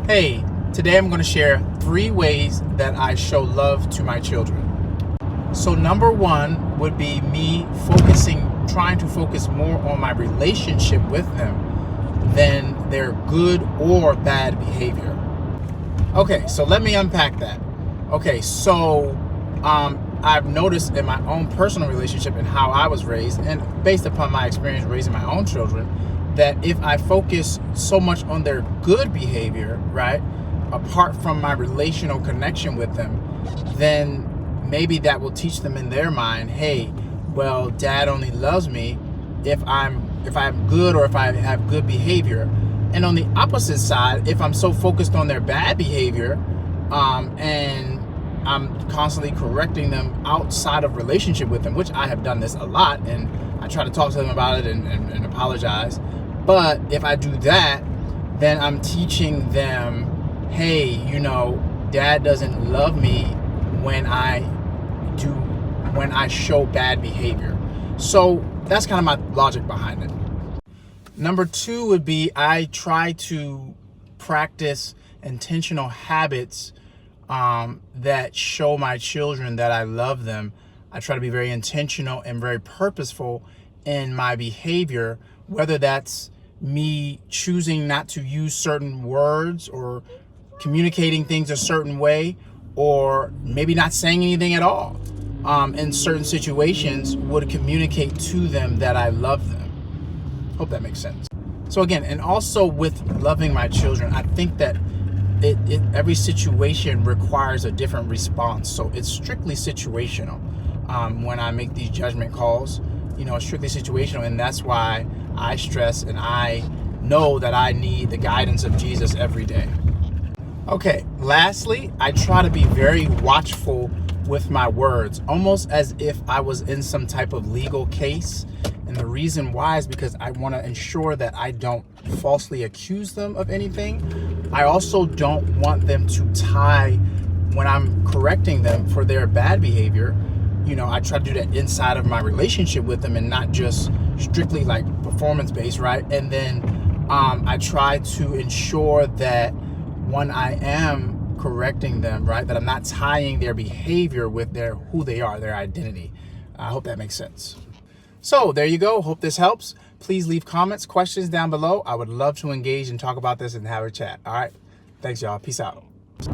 Hey, today I'm going to share 3 ways that I show love to my children. So number 1 would be me trying to focus more on my relationship with them than their good or bad behavior. Okay, so let me unpack that. Okay, so I've noticed in my own personal relationship and how I was raised, and based upon my experience raising my own children, that if I focus so much on their good behavior, right, apart from my relational connection with them, then maybe that will teach them in their mind, hey, well, dad only loves me if I'm good or if I have good behavior. And on the opposite side, if I'm so focused on their bad behavior, and I'm constantly correcting them outside of relationship with them, which I have done this a lot, and I try to talk to them about it and apologize. But if I do that, then I'm teaching them, hey, dad doesn't love me when I show bad behavior. So that's kind of my logic behind it. Number 2 would be I try to practice intentional habits that show my children that I love them. I try to be very intentional and very purposeful in my behavior, whether that's me choosing not to use certain words or communicating things a certain way, or maybe not saying anything at all. In certain situations would communicate to them that I love them. Hope that makes sense. So again, and also with loving my children, I think that every situation requires a different response. So it's strictly situational. When I make these judgment calls, it's strictly situational, and that's why I stress and I know that I need the guidance of Jesus every day. Okay, lastly, I try to be very watchful with my words, almost as if I was in some type of legal case. And the reason why is because I want to ensure that I don't falsely accuse them of anything. I also don't want them to tie, when I'm correcting them for their bad behavior, I try to do that inside of my relationship with them and not just strictly like performance based, right? And then I try to ensure that when I am correcting them, right, that I'm not tying their behavior with who they are, their identity. I hope that makes sense. So there you go. Hope this helps. Please leave comments, questions down below. I would love to engage and talk about this and have a chat. All right. Thanks, y'all. Peace out.